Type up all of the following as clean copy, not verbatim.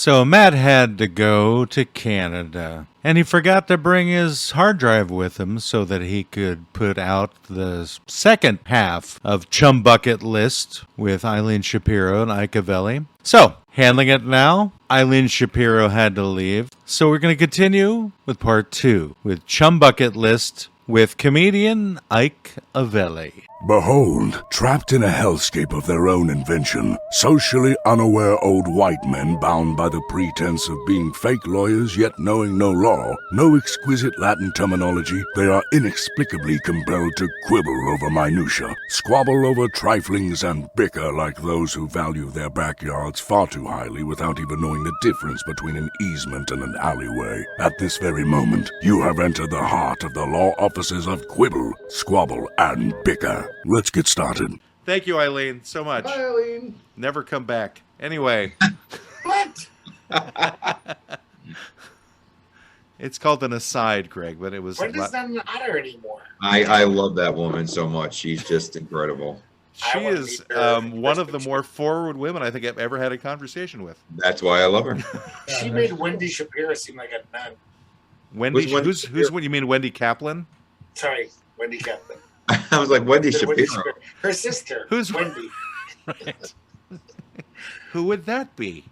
So Matt had to go to Canada, and he forgot to bring his hard drive with him so that he could put out the second half of Chum Bucket List with Eileen Shapiro and Ike Avelli. So, handling it now, Eileen Shapiro had to leave, so we're going to continue with part 2 with Chum Bucket List with comedian Ike Avelli. Behold, trapped in a hellscape of their own invention, socially unaware old white men bound by the pretense of being fake lawyers yet knowing no law, no exquisite Latin terminology, they are inexplicably compelled to quibble over minutia, squabble over triflings, and bicker like those who value their backyards far too highly without even knowing the difference between an easement and an alleyway. At this very moment, you have entered the heart of the Law Offices of Quibble, Squabble, and Bicker. Let's get started. Thank you, Eileen, so much. Bye, Eileen. Never come back. Anyway. What? It's called an aside, Greg, but it was... Brenda's not an otter anymore. I love that woman so much. She's just incredible. She is one of the more forward women I think I've ever had a conversation with. That's why I love her. She made Wendy Shapiro seem like a nun. Wendy? Who's what you mean, Wendy Kaplan? Sorry, Wendy Kaplan. I was like, Wendy Shapiro. Her sister. Who's Wendy? Right. Who would that be?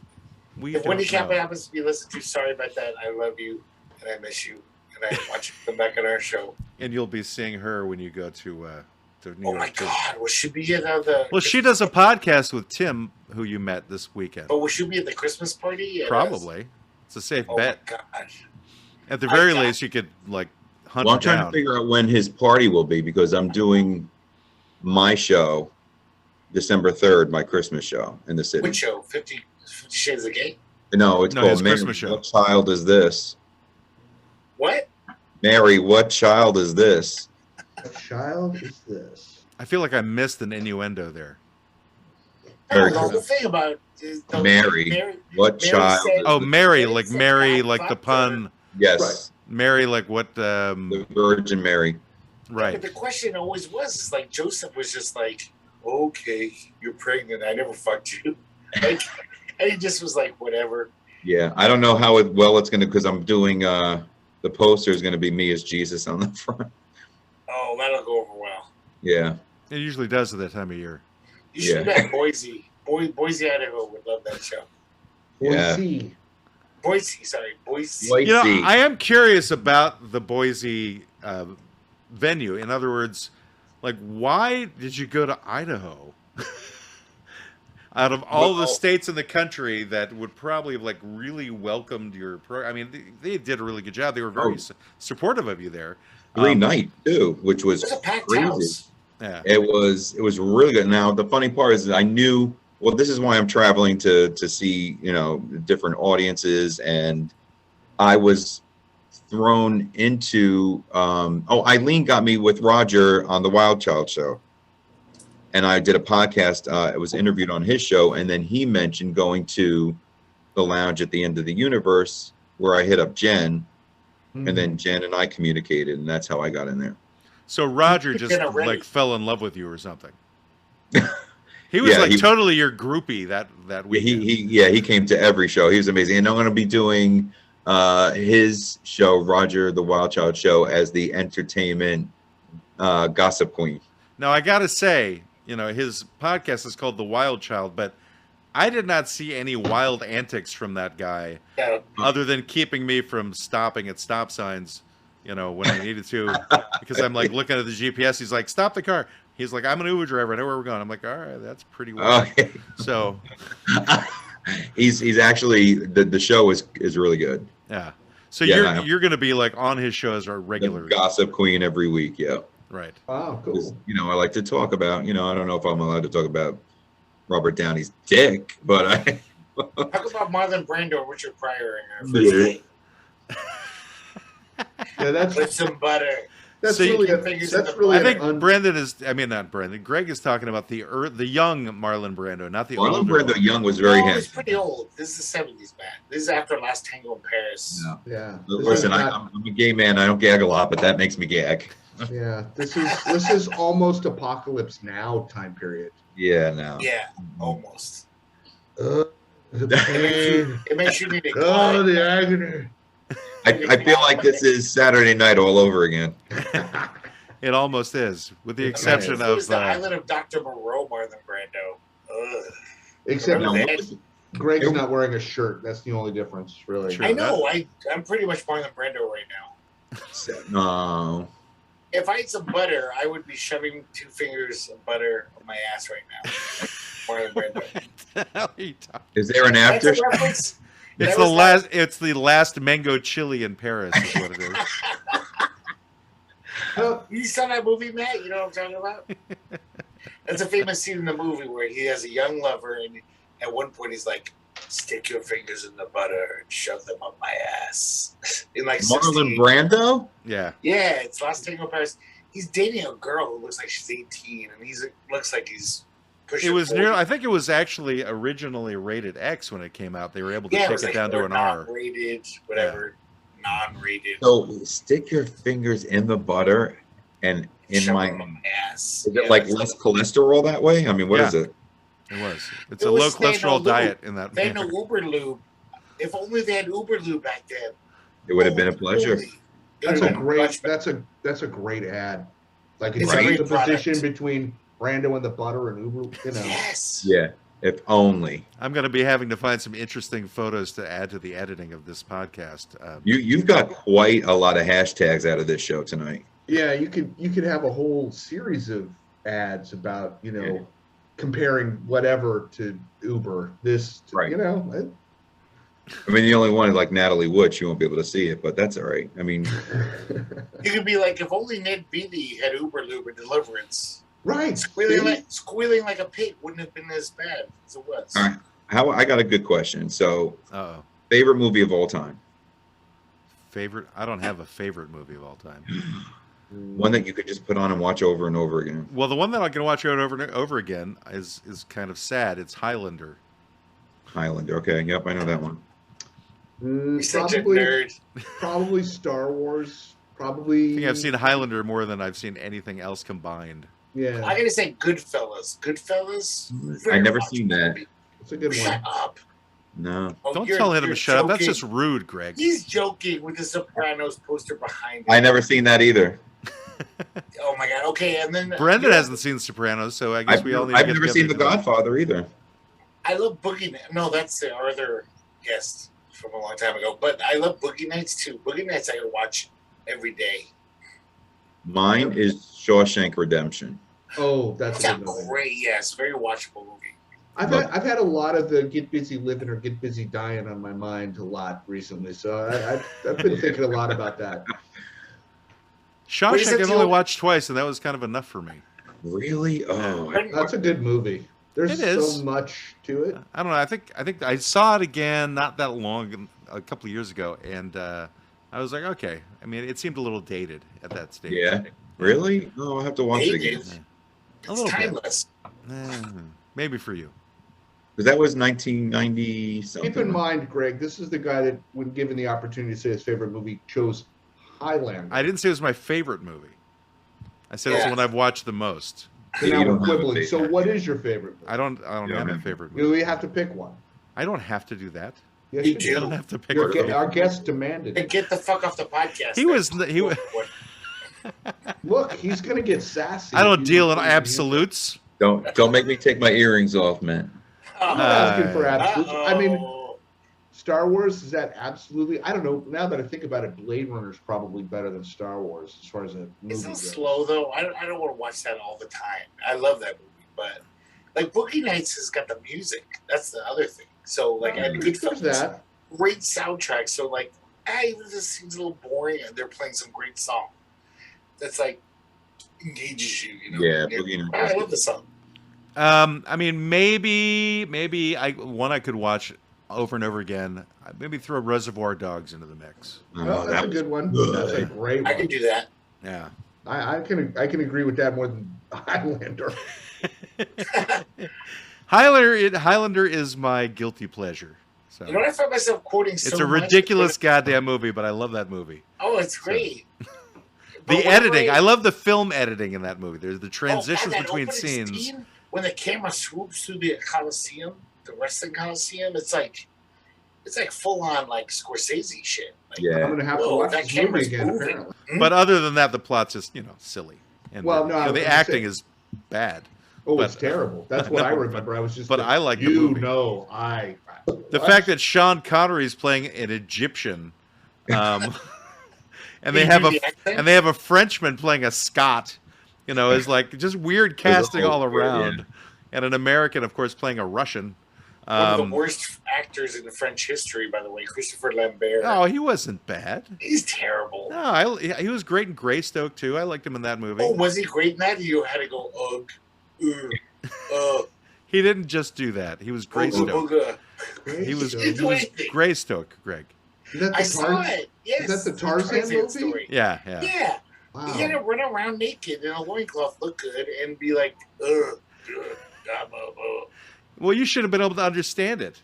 If Wendy Kaplan happens to be listened to, sorry about that. I love you and I miss you and I want you to come back on our show. And you'll be seeing her when you go to New York. Oh my God! Will she be at the? Well, she does a podcast with Tim, who you met this weekend. But will she be at the Christmas party? Probably. It's a safe bet. Oh my God! At the very least, you could hunt Well, I'm down. trying to figure out when his party will be because I'm doing my show December 3rd, my Christmas show in the city. Which show? 50 Shades of Gay? No, it's called his Mary, Christmas show. What Child Is This? What? Mary, what child is this? What child is this? I feel like I missed an innuendo there. Very No, the whole thing about is the Mary, what child? said- Oh, Mary, Mary like said Mary, that like the fucked pun. Yes, Right. Mary, like what? the Virgin Mary. Right. But the question always was, is like Joseph was just like, okay, you're pregnant. I never fucked you. Like, and he just was like, whatever. Yeah, I don't know how it's going to because I'm doing the poster is going to be me as Jesus on the front. Oh, that'll go over well. Yeah. It usually does at that time of year. You should Yeah. bet Boise. Boise, Idaho would love that show. Yeah. Boise. Boise. White You know, Sea. I am curious about the Boise venue. In other words, why did you go to Idaho? Out of all the states in the country that would probably have really welcomed your program. I mean, they did a really good job. They were very supportive of you there. 3 night too, which was It was a packed crazy. house. Yeah. It was really good. Now the funny part is that I knew. Well, this is why I'm traveling to see different audiences, and I was thrown into. Eileen got me with Roger on the Wild Child show, and I did a podcast. I was interviewed on his show, and then he mentioned going to the lounge at the end of the universe where I hit up Jen, and then Jen and I communicated, and that's how I got in there. So Roger just fell in love with you or something. He was totally your groupie that week. He came to every show. He was amazing. And I'm going to be doing his show, Roger the Wild Child show, as the entertainment gossip queen. Now I got to say, his podcast is called The Wild Child, but I did not see any wild antics from that guy, other than keeping me from stopping at stop signs, when I needed to, because I'm looking at the GPS. He's like, "Stop the car." He's like, "I'm an Uber driver. I know where we're going." I'm like, "All right, that's pretty well." Okay. So he's actually the show is really good. Yeah. So you're going to be on his show as a regular the gossip queen every week. Yeah. Right. Wow, cool. I like to talk about. I don't know if I'm allowed to talk about Robert Downey's dick, but I. Talk about Marlon Brando or Richard Pryor in our first date. Yeah, that's With some butter. that's So you- really I think Greg is talking about the young Marlon Brando, not the Marlon older Brando one. young was very He's handsome. pretty old. This is the 70s, man. This is after Last Tango in Paris. No. yeah. Listen, I'm a gay man. I don't gag a lot, but that makes me gag. Yeah, this is almost apocalypse now time period. Yeah, no. Yeah, almost. The pain. It makes you need to Oh, the agony. I feel like this is Saturday night all over again. It almost is, with the It exception is. It of was the island of Dr. Moreau more than Brando. Ugh. Except No, Remember what that? was- Greg's not wearing a shirt. That's the only difference, really. True. I know. I'm pretty much more than Brando right now. No. If I had some butter, I would be shoving 2 fingers of butter on my ass right now. Like, more than Brando. What the hell are you talking? Is there an That's after? a reference. It's That the was last. It's the last mango chili in Paris. Is what it is. Oh, You saw that movie, Matt? You know what I'm talking about? That's a famous scene in the movie where he has a young lover, and at one point he's like, "Stick your fingers in the butter and shove them up my ass." In like Marlon 16. Brando? Yeah. Yeah, it's Last Tango in Paris. He's dating a girl who looks like she's 18, and looks like he's pushing. It was 40. near. I think it was actually originally rated X when it came out. They were able to Yeah, it take was it like down to an R. non-rated, whatever, non-rated. So stick your fingers in the butter and in Shove my. them up ass. Is it Yeah, like that's- less cholesterol that way? I mean, what is Yeah. it? It was. It's It a was low staying cholesterol on diet lube. in that. They had no Uber Lube. If only they had Uber Lube back then. It would have been a Holy pleasure. moly. It that's would've a been great. much better. That's a great ad. Like It's it's a right. great The position product. between Brando and the butter and Uber. You know. Yes. Yeah, if only. I'm going to be having to find some interesting photos to add to the editing of this podcast. You've got quite a lot of hashtags out of this show tonight. Yeah, you could have a whole series of ads about Yeah. comparing whatever to Uber. This, to, Right. I mean, the only one is like Natalie Wood. She won't be able to see it, but that's all right. I mean, You could be like, if only Ned Beatty had Uber Lube or Deliverance. right. Squealing like a pig wouldn't have been as bad as it was. all right. I got a good question. So, Oh, favorite movie of all time? favorite. I don't have a favorite movie of all time. One that you could just put on and watch over and over again. Well, the one that I can watch over and over again is kind of sad. It's Highlander. Highlander. Okay. Yep, I know that one. You're such a Probably, nerd. probably Star Wars. I Probably. think I've seen Highlander more than I've seen anything else combined. Yeah, I'm gonna say Goodfellas. Goodfellas. I never Very seen that. watchable. it's a good Shut one. up. No. Oh, Don't you're- tell him you're to shut up. That's joking. just rude, Greg. He's joking with the Sopranos poster behind him. I never seen that either. Oh my god. Okay, and then Brendan you know, hasn't seen Sopranos, so I guess we all need to I've get never together seen The to do that. Godfather either. I love Boogie Nights. No, that's the other guest from a long time ago. But I love Boogie Nights too. Boogie Nights I can watch every day. Mine is Shawshank Redemption. Oh, that's It's a a good movie. great, yes, very watchable movie. I've had a lot of the Get Busy Living or Get Busy Dying on my mind a lot recently, so I've been thinking a lot about that. Shawshank it I've only you- watched twice, and that was kind of enough for me. Really? Oh, That's a good movie. There's It is. so much to it. I don't know. I think I saw it again not that long, a couple of years ago, and I was like, okay. I mean, it seemed a little dated at that stage. yeah. Really? Oh, I'll have to watch it Dated. again. A It's little bit. timeless. Maybe for you. Because that was 1990 something. Keep in mind, Greg, this is the guy that, when given the opportunity to say his favorite movie, chose Highlander. I didn't say it was my favorite movie. I said it's the Yeah. one I've watched the most. So Yeah, now you we're don't have a quibbling. So favorite. what is your favorite movie? I don't You have don't a have- favorite You movie. have to pick one. I don't have to do that. Yes, You you do. I don't have to pick Your a gue- movie. our guest demanded Hey, it. get the fuck off the podcast. He was he was. Look, he's going to get sassy. I don't if deal you- in absolutes. Don't make me take my earrings off, man. I'm not asking for Uh, absolutes. I mean, Star Wars, is that absolutely? I don't know. Now that I think about it, Blade Runner is probably better than Star Wars as far as a movie it's so goes. slow though. I don't want to watch that all the time. I love that movie, but like Boogie Nights has got the music. That's the other thing. So like, and There's Goodfellas, that. great soundtrack. So like, even if this seems a little boring, and they're playing some great song. That's like engages you. You know. Yeah, And Boogie Nights. I love the song. I mean, maybe one I could watch over and over again. Maybe throw Reservoir Dogs into the mix. Oh, that's a good one. Ugh. That's a great I can one. do that. Yeah. I can agree with that more than Highlander. Highlander is my guilty pleasure. So You know what I find myself quoting it's so a much? ridiculous goddamn movie, but I love that movie. Oh, it's great. The But editing, whenever I love the film editing in that movie. There's the Oh, transitions that between opening scenes. scene when the camera swoops through the Coliseum. the wrestling coliseum. It's like full on like Scorsese shit. Like, I'm Yeah. gonna have to whoa, watch that this movie camera's again. moving. Apparently, But other than that, the plot's just silly. And Well, no, I was the gonna acting say- is bad. oh, But- it's terrible. That's I what I know, remember. I was just, but like, I like the you movie. know, The fact that Sean Connery is playing an Egyptian, and they Can have you a do the accent? and they have a Frenchman playing a Scot, is like just weird casting all around, and an American, of course, playing a Russian. One of the worst actors in French history, by the way, Christopher Lambert. Oh, he wasn't bad. He's terrible. No, he was great in Greystoke too. I liked him in that movie. Oh, was he great in that? You had to go, He didn't just do that. He was Greystoke. ugga. He was Great. Greystoke, Greg. Is that the I saw Tarzan? it. Yes. Is that the Tarzan movie? Story. Yeah. Yeah. Wow. He had to run around naked in a loincloth, look good, and be like, ugh. Well, you should have been able to understand it.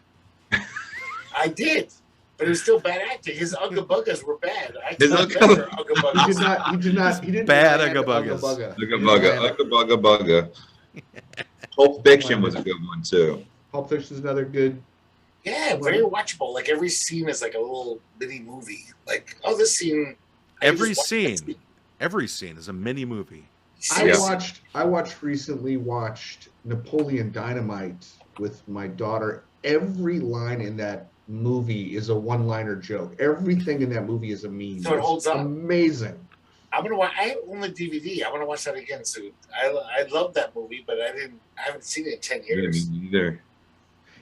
I did. But it was still bad acting. His ugga buggas were bad. I His thought ugga- better ugga buggas. He didn't Bad land ugga buggas. Ugga bugga. Pulp Fiction was a good one too. Pulp Fiction is another good. Yeah, very watchable. Like every scene is like a little mini movie. Like, oh, this scene. I Every just watched that scene, every scene is a mini movie. I Seriously. recently watched Napoleon Dynamite with my daughter. Every line in that movie is a one-liner joke. Everything in that movie is a meme. So it holds It's up. amazing. I'm gonna watch. I own the DVD. I want to watch that again soon. I love that movie, but I haven't seen it in 10 Yeah, years. me neither.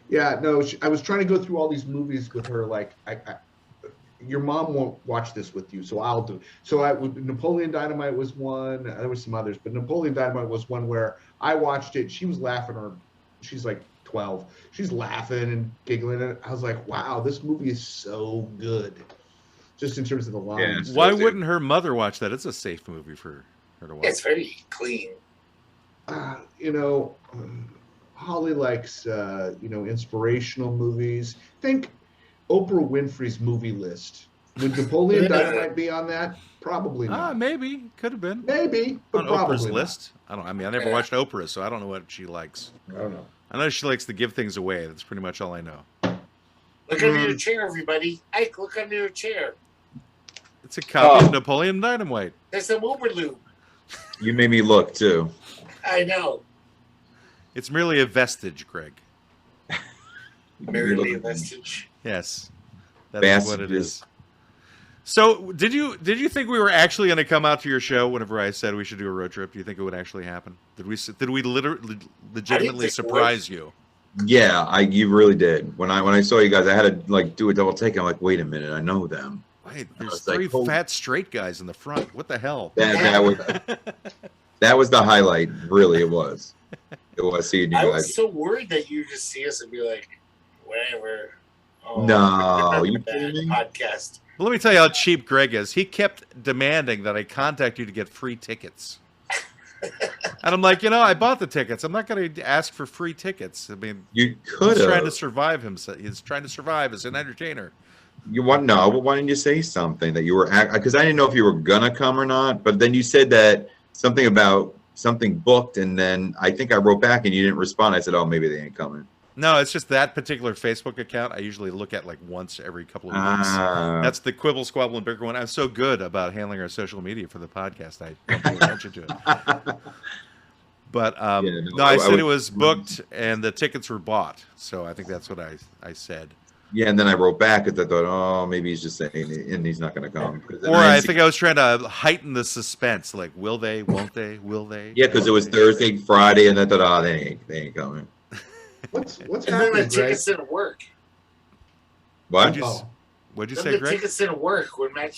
Yeah, no, I was trying to go through all these movies with her. Like, your mom won't watch this with you, so I'll do. So Napoleon Dynamite was one. There was some others, but Napoleon Dynamite was one where I watched it. She was laughing, or she's like 12. She's laughing and giggling, and I was like, "Wow, this movie is so good." Just in terms of the lines. Yeah. Why So- wouldn't her mother watch that? It's a safe movie for her to watch. Yeah, it's very clean. You know, Holly likes inspirational movies. Think Oprah Winfrey's movie list. Would Napoleon Dynamite be on that? Probably not. Maybe could have been Maybe, but on probably Oprah's not. list. I never Yeah. watched Oprah, so I don't know what she likes. I don't know. I know she likes to give things away. That's pretty much all I know. Look under your chair, everybody. Ike, look under your chair. It's a copy Oh. of Napoleon Dynamite. There's some Uber Lube. You made me look too. I know. It's merely a vestige, Greg. Merely a vestige. Yes, that's what it is. So, did you think we were actually going to come out to your show whenever I said we should do a road trip? Do you think it would actually happen? Did we legitimately think it surprise you? Yeah, you really did. When I saw you guys, I had to like do a double take. I'm like, wait a minute, I know them. Wait, there's was like, three holy- fat straight guys in the front. What the hell? That was the highlight. Really, it was. It was seeing you I guys. was so worried that you just see us and be like, whatever. Oh, No, you that kidding me? podcast. Well, let me tell you how cheap Greg is. He kept demanding that I contact you to get free tickets. And I'm like, I bought the tickets. I'm not going to ask for free tickets. I mean, You could he's trying to have. survive himself. He's trying to survive as an entertainer. You want no? But why didn't you say something that you were? Because I didn't know if you were gonna come or not. But then you said that something about something booked, and then I think I wrote back and you didn't respond. I said, oh, maybe they ain't coming. No, it's just that particular Facebook account I usually look at like once every couple of weeks. Ah. That's the Quibble, Squabble, and Bicker one. I'm so good about handling our social media for the podcast. I don't pay attention to it. But I said it was booked and the tickets were bought. So I think that's what I said. Yeah, and then I wrote back because I thought, oh, maybe he's just saying it, and he's not going to come. Or I think I was trying to heighten the suspense. Like, will they? Won't they? Will they? Yeah, because it was Thursday, Friday, and I thought, oh, they ain't coming. What's And then the happening, Greg? tickets didn't work. What? What'd you Then say, the Greg? tickets didn't work. When Matt,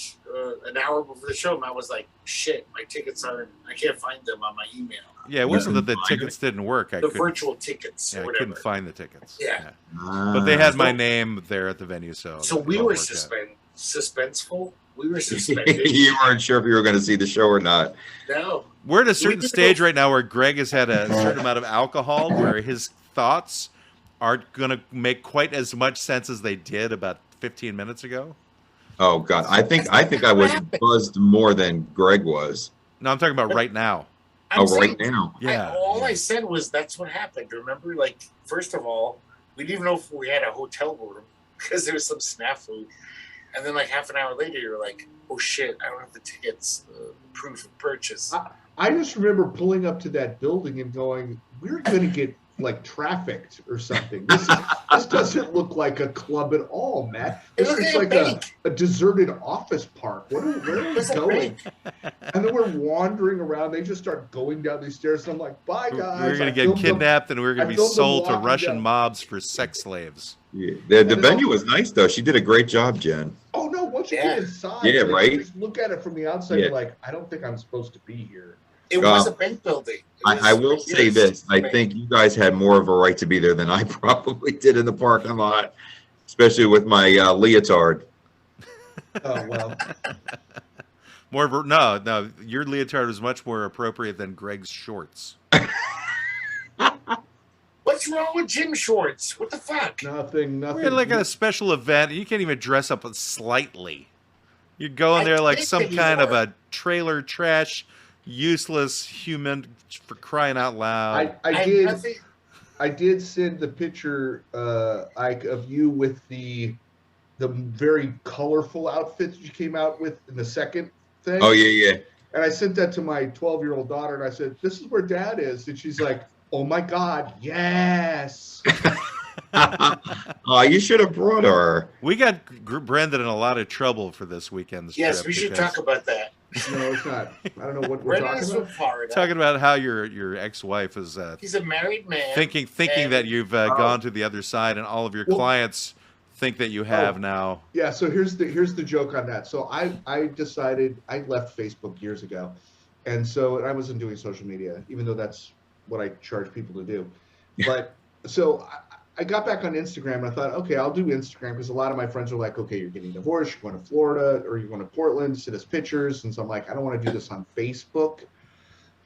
an hour before the show, Matt was like, shit, my tickets aren't, I can't find them on my email. Yeah, it wasn't that the Find tickets didn't work. I The couldn't, virtual tickets yeah, or I whatever. couldn't find the tickets. Yeah. But they had my So- name there at the venue, so So it we all were worked out. suspenseful. We were suspended. You weren't sure if you were going to see the show or not. No. We're at a certain did stage go- right now where Greg has had a certain amount of alcohol where his thoughts aren't going to make quite as much sense as they did about 15 minutes ago. Oh God, I think I was buzzed more than Greg was. No, I'm talking about right now. I'm Right saying- now. Yeah. All I said was that's what happened. Remember, like, first of all, we didn't even know if we had a hotel room because there was some snafu. And then like half an hour later, you're like, oh shit, I don't have the tickets, proof of purchase. I just remember pulling up to that building and going, we're going to get like trafficked or something. This doesn't look like a club at all, Matt. This is like a deserted office park. Where are we going? And then we're wandering around. They just start going down these stairs. And I'm like, bye, guys. We're going to get kidnapped and we're going to be sold to Russian mobs for sex slaves. Yeah. The venue was nice, though. She did a great job, Jen. Oh, no. Once you get inside, right? Just look at it from the outside. You're like, I don't think I'm supposed to be here. It was a bank building. I will say this. I think you guys had more of a right to be there than I probably did in the parking lot, especially with my leotard. Oh, well. No, your leotard was much more appropriate than Greg's shorts. What's wrong with gym shorts? What the fuck? Nothing. We're like at a special event. You can't even dress up slightly. You're going there like some kind of a trailer trash, useless human, for crying out loud. I did send the picture, Ike, of you with the very colorful outfit that you came out with in the second thing. Oh, yeah. And I sent that to my 12-year-old daughter, and I said, this is where Dad is. And she's like, oh, my God, yes. Oh, you should have brought her. We got Brendan in a lot of trouble for this weekend's trip. Yes, we should talk about that. No, it's not. I don't know what we're talking about. Talking about how your ex-wife is he's a married man. Thinking that you've gone to the other side, and all of your clients think that you have now. Yeah, so here's the joke on that. So I decided, I left Facebook years ago. And so I wasn't doing social media, even though that's what I charge people to do. But so I got back on Instagram and I thought, okay, I'll do Instagram because a lot of my friends are like, okay, you're getting divorced, you're going to Florida or you're going to Portland, send us pictures. And so I'm like, I don't want to do this on Facebook.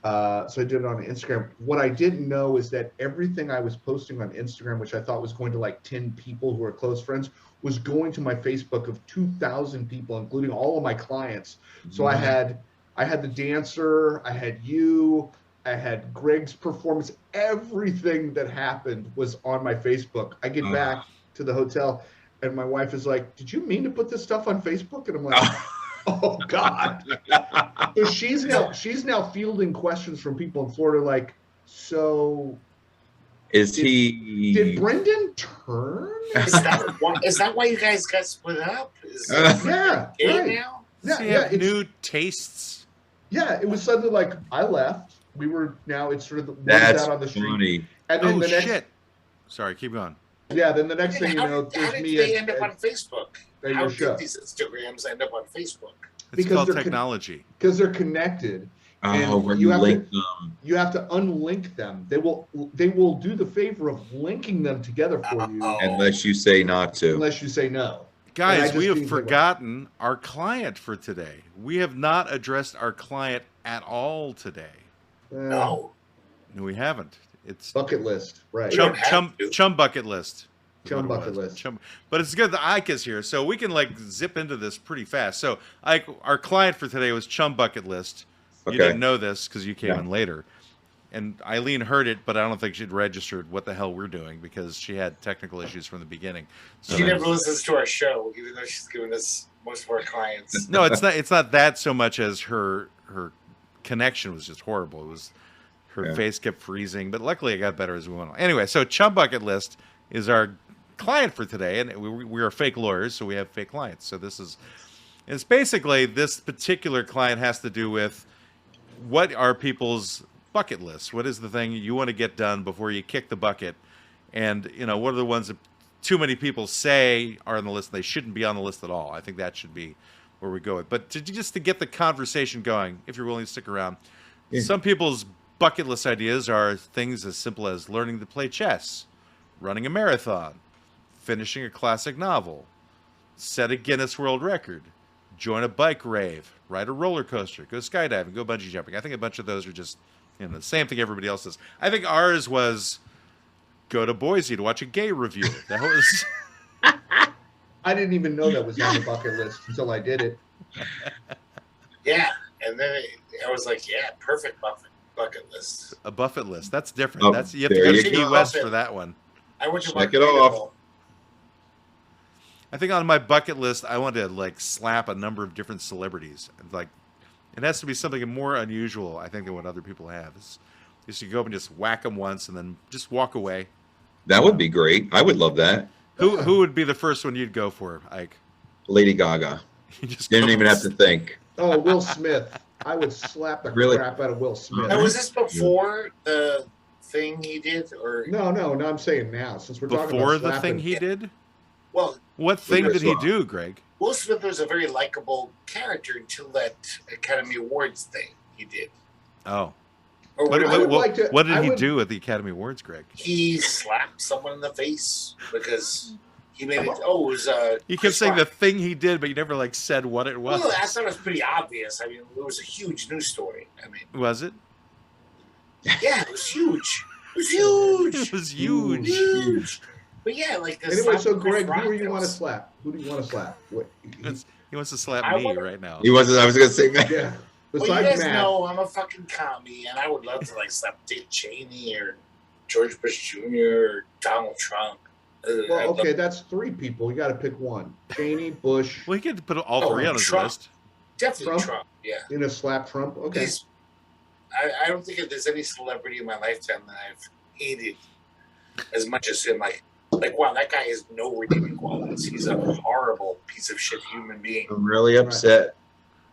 So I did it on Instagram. What I didn't know is that everything I was posting on Instagram, which I thought was going to like 10 people who are close friends, was going to my Facebook of 2,000 people, including all of my clients. So I had the dancer, I had you, I had Greg's performance. Everything that happened was on my Facebook. I get back to the hotel and my wife is like, did you mean to put this stuff on Facebook? And I'm like, oh God. So she's now fielding questions from people in Florida like, so did Brendan turn? Is that why you guys got split up? Yeah. Right. Now? Yeah, new tastes. Yeah, it was suddenly like I left. It's sort of that's out on the street. Funny. And then the next, shit. Sorry, keep going. Yeah, then the next thing you know, how there's did me. They end up on Facebook? How show. did these Instagrams end up on Facebook? It's called technology. Because they're connected. Oh, where you link them. You have to unlink them. They will do the favor of linking them together for you. Unless you say not to. Unless you say no. Guys, we have forgotten our client for today. We have not addressed our client at all today. No, we haven't. It's bucket list, right? Chum bucket list. Chum bucket list. But it's good that Ike is here, so we can like zip into this pretty fast. So, Ike, our client for today was Chum Bucket List. You didn't know this because you came in later. And Eileen heard it, but I don't think she'd registered what the hell we're doing because she had technical issues from the beginning. So she never listens to our show, even though she's given us most of our clients. No, it's not. It's not that so much as her connection was just horrible. It was her face kept freezing, but luckily it got better as we went on. Anyway, so Chum Bucket List is our client for today, and we are fake lawyers, so we have fake clients. So it's basically this particular client has to do with what are people's bucket lists? What is the thing you want to get done before you kick the bucket? And, what are the ones that too many people say are on the list and they shouldn't be on the list at all? I think that should be where we go with. But just to get the conversation going, if you're willing to stick around, some people's bucket list ideas are things as simple as learning to play chess, running a marathon, finishing a classic novel, set a Guinness World Record, join a bike rave, ride a roller coaster, go skydiving, go bungee jumping. I think a bunch of those are just the same thing everybody else does. I think ours was go to Boise to watch a gay review. That was. I didn't even know that was on the bucket list until I did it. Yeah, and then I was like, yeah, perfect bucket list. A Buffett list. That's different. You have to go to Key West for that one. I went to Check it off. I think on my bucket list, I want to like slap a number of different celebrities. Like, it has to be something more unusual, I think, than what other people have. Is you go up and just whack them once and then just walk away. That would be great. I would love that. Who would be the first one you'd go for, Ike? Lady Gaga. You just Didn't go- even have to think. Oh, Will Smith. I would slap the Really? crap out of Will Smith. Now, was this before the thing he did, or No, I'm saying now, since we're talking Before about the slapping. thing he did? well, What thing Well, did he you're do, Greg? Will Smith was a very likable character until that Academy Awards thing he did. Oh. Or What, whatever. I would what- like to- what did I he would- do at the Academy Awards, Greg? He slapped someone in the face because he made it. Oh, it was. You kept Chris saying the Rock. thing he did, but you never like said what it was. Well, I thought it was pretty obvious. I mean, it was a huge news story. I mean, Was it? yeah, it was huge. It was huge. It was huge. Huge. But yeah, like the Anyway, slap so of Chris Greg, Rock, who do you that want to was- slap? Who do you want to slap? What? He wants to slap I me wanna- right now. He wasn't. I was going to say that. Yeah. Well, you Besides guys Matt. know I'm a fucking commie, and I would love to like slap Dick Cheney or George Bush Jr. or Donald Trump. I'd Well, love- okay, that's three people. You got to pick one. Cheney, Bush, Well, he could put all Oh, three on his Trump. list. definitely Trump? Trump. Yeah. in a slap Trump. Okay. He's, I don't think there's any celebrity in my lifetime that I've hated as much as him. Like wow, that guy has no redeeming qualities. He's a horrible piece of shit human being. I'm really upset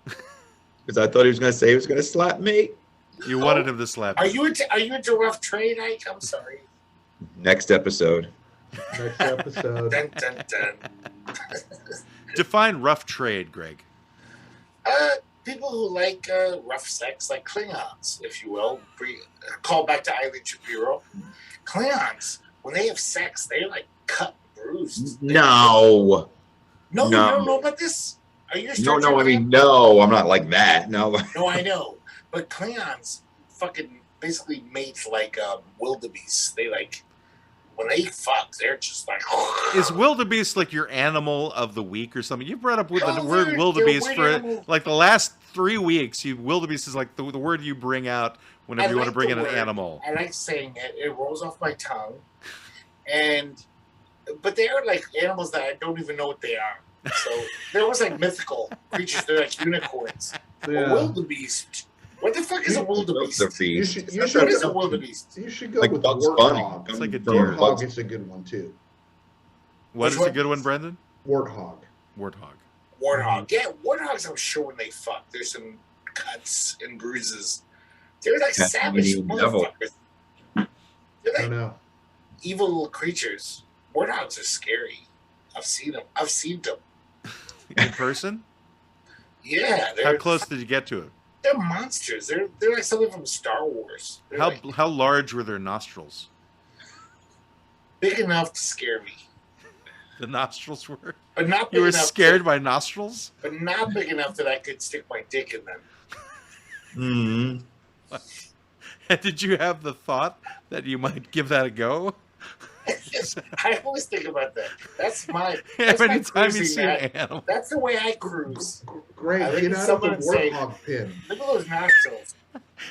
because I thought he was going to say he was going to slap me. You wanted him to slap Are you. you into rough trade, Ike? I'm sorry. Next episode. Next episode. Dun, dun, dun. Define rough trade, Greg. People who like rough sex, like Klingons, if you will. Call back to Eileen Shapiro. Klingons, when they have sex, they like cut, bruised. No. No, you No. don't know about this. Are you a No, Star no, Trek I mean, fan? no, I'm not like that. No. No, I know. But Klingons fucking basically mate like wildebeest. They like, when they fuck, they're just like. Is wildebeest like your animal of the week or something? You brought up with the No, word they're wildebeest weird for animal. like the last 3 weeks. Wildebeest is like the word you bring out whenever you want to like bring the in an word. animal. I like saying it. It rolls off my tongue. But they are like animals that I don't even know what they are. So they're almost like mythical creatures. They're like unicorns. A Yeah. wildebeest. What the fuck is a wildebeest? You should What is a wildebeest? You should go Like with Bugs Bunny. warthog. It's like a From deer. Bugs- Warthog is a good one too. What Which is a one? good one, Brendan? Warthog. Warthog. Warthog. Yeah, warthogs, I'm sure when they fuck, there's some cuts and bruises. They're like That's savage really devil. motherfuckers. They're I like know. evil little creatures. Warthogs are scary. I've seen them. In person? Yeah, How they're close did you get to it? they're monsters. They're like something from Star Wars. They're How like how large were their nostrils? big enough to scare me, The nostrils were. but not big You were enough. scared by nostrils? But not big enough that I could stick my dick in them. Mhm. And did you have the thought that you might give that a go? I always think about that. That's my. That's my Every time you cruising, see an man. animal. That's the way I cruise. Great. I think Get out of the someone say- warthog pin. Look at those nostrils.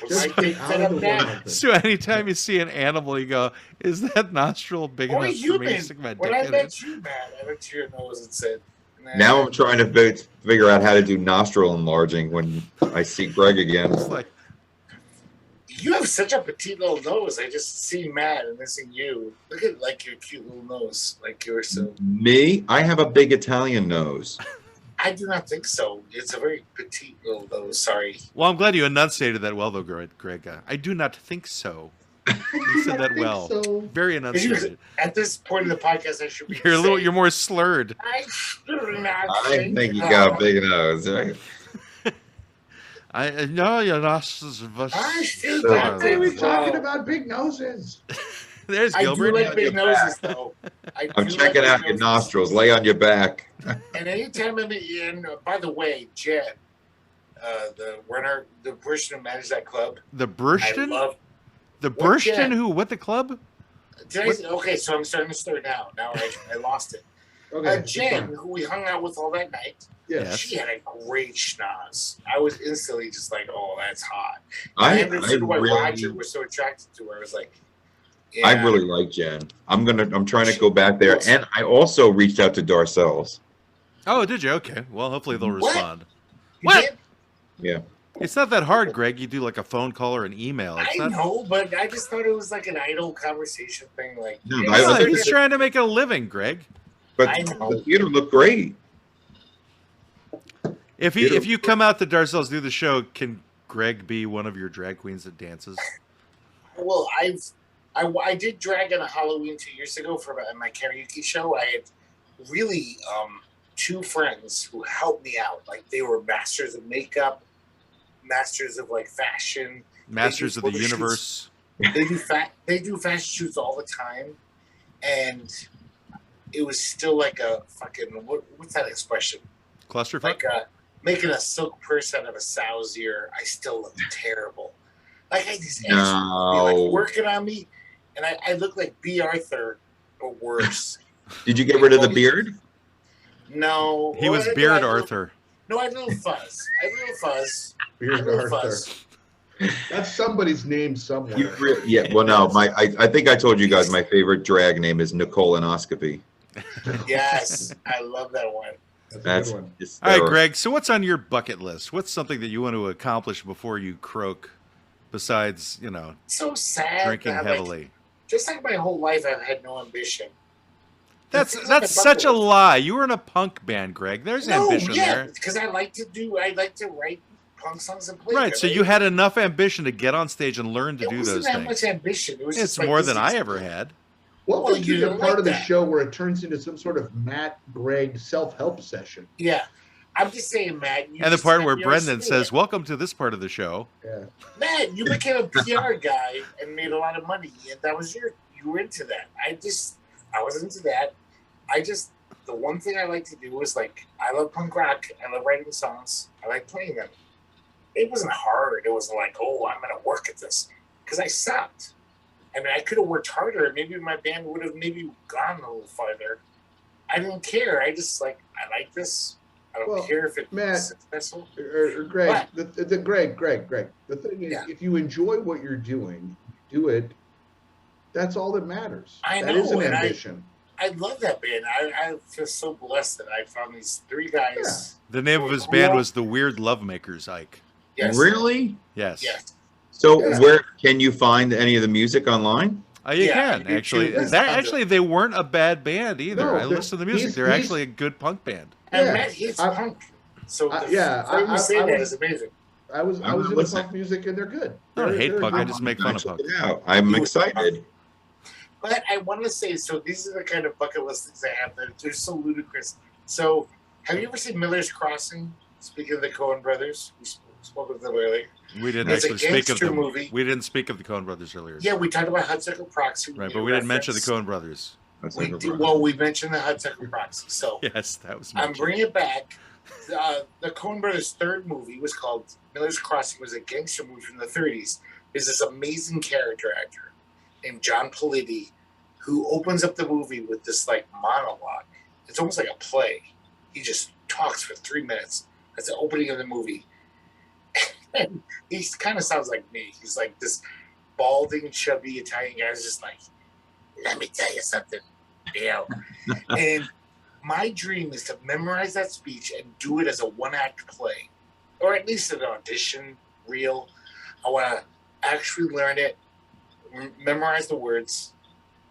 Was Just my dick get out fit of up the that? warthog pin. So anytime you see an animal, you go, "Is that nostril big Or enough for me to human. stick my dick When I in it?" met you, Matt, I went to your nose and said, nah. Now I'm trying to figure out how to do nostril enlarging when I see Greg again. It's like, You have such a petite little nose. I just see Matt and missing you. Look at like your cute little nose. Like you're so. Me, I have a big Italian nose. I do not think so. It's a very petite little nose. Sorry. well, I'm glad you enunciated that well, though, Greg. I do not think so. You said that well. So, Very enunciated. At this point in the podcast, I should be. You're a little. saying, You're more slurred. I do not I think you got a big nose. Right? I know your nostrils. I still So- got why are we big talking nose. about big noses? There's I do Gilbert. like big noses, though. I'm checking out your nostrils. Lay on your back. And anytime I'm in, by the way, Jen, the runner, the person who managed that club, The I Burston. love. The What Burston Jen? who? What the club? Okay, so I'm starting to start now. Now I lost it. Okay. Jen, who we hung out with all that night, Yes. she had a great schnoz. I was instantly just like, oh, that's hot. I understood why Roger really, was so attracted to her. I was like, Yeah. I really like Jen. I'm trying to go back there, and I also reached out to Darcel's. Oh, did you? Okay. Well, hopefully they'll What? respond. You What? did? Yeah. It's not that hard, Greg. You do like a phone call or an email. It's I not. know, but I just thought it was like an idle conversation thing. Like, No, yeah, I No, was- he's trying to make a living, Greg. But I know. the theater looked great. If you come out to Darcel's do the show, can Greg be one of your drag queens that dances? well, I did drag on a Halloween 2 years ago for my karaoke show. I had really two friends who helped me out. Like they were masters of makeup, masters of like fashion, Masters of the photo shoots. universe. They do fashion shoots all the time, and it was still like a fucking what's that expression? Clusterfuck. Like making a silk purse out of a sow's ear. I still look terrible. Like I had these extras like working on me, and I look like B. Arthur or worse. Did you get rid of the beard? No, He was Beard Arthur. No, I had a little fuzz. Beard Arthur. That's somebody's name somewhere. Yeah. Well, no. I think I told you guys my favorite drag name is Nicolonoscopy. Yes, I love that one. That's a good one. All right, Greg. So what's on your bucket list? What's something that you want to accomplish before you croak? Besides, So sad. drinking that, heavily. Like, just like my whole life, I've had no ambition. That's It's such a bucket list. lie. You were in a punk band, Greg. There's ambition there. because I like to write punk songs and play. Right. them. So you had enough ambition to get on stage and learn to It do wasn't those that things. much ambition. It was It's just like, more this than is- I ever had. What Well, would you be the didn't part like of the that. show where it turns into some sort of Matt Greg self-help session? Yeah, I'm just saying, Matt. And the part where Brendan says, "Welcome to this part of the show." Yeah. Matt, you became a PR guy and made a lot of money, and that was you were into that. I was into that. The one thing I like to do is like, I love punk rock. I love writing songs. I like playing them. It wasn't hard. It wasn't like, oh, I'm going to work at this. Because I sucked. I mean, I could have worked harder. Maybe my band would have maybe gone a little farther. I didn't care. I just like, I like this. I don't care if it's Matt, successful. Or Greg, What? Greg. The thing is, Yeah. if you enjoy what you're doing, do it. That's all that matters. I That is know, an and ambition. I love that band. I feel so blessed that I found these three guys. The name of his band was the Weird Lovemakers, Ike. Yes. Really? Yes. Yes. So Yeah. where can you find any of the music online? You Yeah, can you actually. choose. Actually, they weren't a bad band either. No, I listened to the music. They're he's- actually a good punk band. And Yeah. Matt hates I- punk. So I- the yeah, for you to say I that was- is amazing. I was I'm into listening. punk music, and they're good. I don't They're- hate they're punk. I good. just make fun of Check punk. it out. I'm excited. But I want to say, so these are the kind of bucket list things I have that are so ludicrous. So, have you ever seen Miller's Crossing? Speaking of the Coen brothers, we spoke of them earlier. We didn't It's a actually speak of gangster them. movie. We didn't speak of the Coen Brothers earlier. Yeah, we talked about Hudsucker Proxy. Right, but we didn't mention the Coen Brothers. That's We never did, brought well, we mentioned the Hudsucker Proxy. So, Yes, that was I'm mentioned. bringing it back. The Coen Brothers' third movie was called Miller's Crossing. It was a gangster movie from the 30s. There's this amazing character actor named John Politi who opens up the movie with this like monologue. It's almost like a play. He just talks for 3 minutes. That's the opening of the movie. And he kind of sounds like me. He's like this balding, chubby Italian guy. He's just like, let me tell you something, and my dream is to memorize that speech and do it as a one-act play, or at least an audition reel. I want to actually learn it, memorize the words,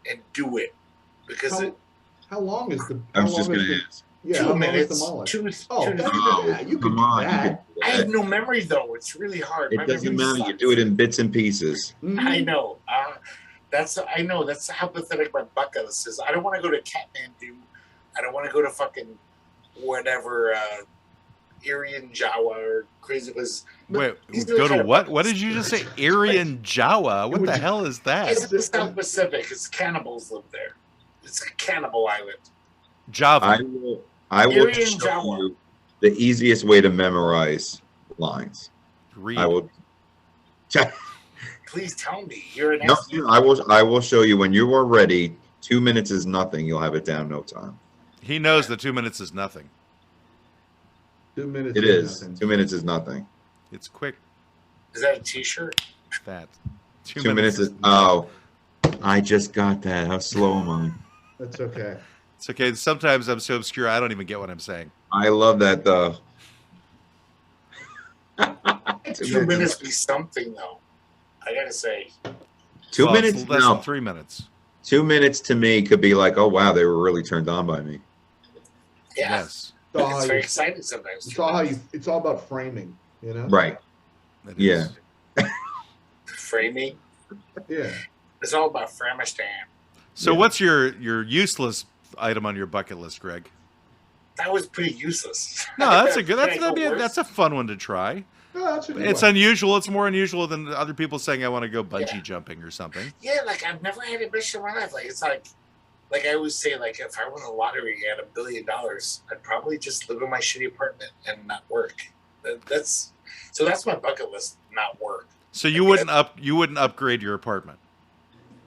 and do it. Because How long is the? I how was just long going is to the- ask. Yeah, 2 how long is minutes, the monologue? two, Oh, two to that's three. Oh, yeah, you can come do on. that. I have no memory though. It's really hard. My It doesn't memory matter. You sucks. do it in bits and pieces. Mhm. I know. I know. That's how pathetic my bucket list is. I don't want to go to Kathmandu. I don't want to go to fucking whatever Irian Jawa or crazy places. Wait, These are the go to kind of what? bucket What lists. did you just say? Irian Jawa? What the hell is that? It's in the South Pacific. It's cannibals live there. It's a cannibal island. Java. I will Irian show Jawa. you the easiest way to memorize lines. Read. I will. Please tell me. You're an No, expert. I will show you when you are ready. 2 minutes is nothing. You'll have it down in no time. He knows that 2 minutes is nothing. 2 minutes. It is. nothing. 2 minutes is nothing. It's quick, Is that a T-shirt? fat. 2 minutes is. Oh, I just got that. How slow am I? That's okay. It's okay. Sometimes I'm so obscure I don't even get what I'm saying. I love that though. 2 minutes be something though. I gotta say. 2 Well, minutes? it's less No. than 3 minutes. 2 minutes to me could be like, oh wow, they were really turned on by me. Yeah. Yes. It's very exciting sometimes. It's all how you. It's all about framing. You know. Right. It Yeah. is. Framing. Yeah. It's all about Framistan. So what's your useless item on your bucket list, Greg? That was pretty useless. No, that's a good. Can I go worse? That's a fun one to try. No, that's a good It's one. unusual. It's more unusual than other people saying I want to go bungee Yeah. jumping or something. Yeah, like I've never had a mission in my life. Like it's like I always say, like if I won the lottery and had $1 billion, I'd probably just live in my shitty apartment and not work. That's my bucket list, not work. So you wouldn't upgrade your apartment.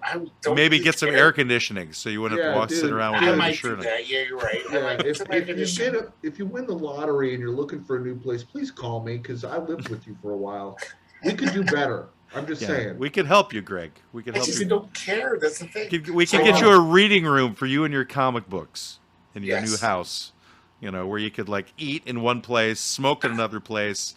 I don't Maybe really get some care. air conditioning so you wouldn't have Yeah, to walk dude. sit around with I your might do shirt on. that. Yeah, you're right. I Yeah, might get some air conditioning. if you win the lottery and you're looking for a new place, please call me because I lived with you for a while. We could do better. I'm just Yeah, saying. we could help you, Greg. We could I help just you. don't care. That's the thing. We could get you a reading room for you and your comic books in your Yes. new house. You know, where you could like eat in one place, smoke in another place,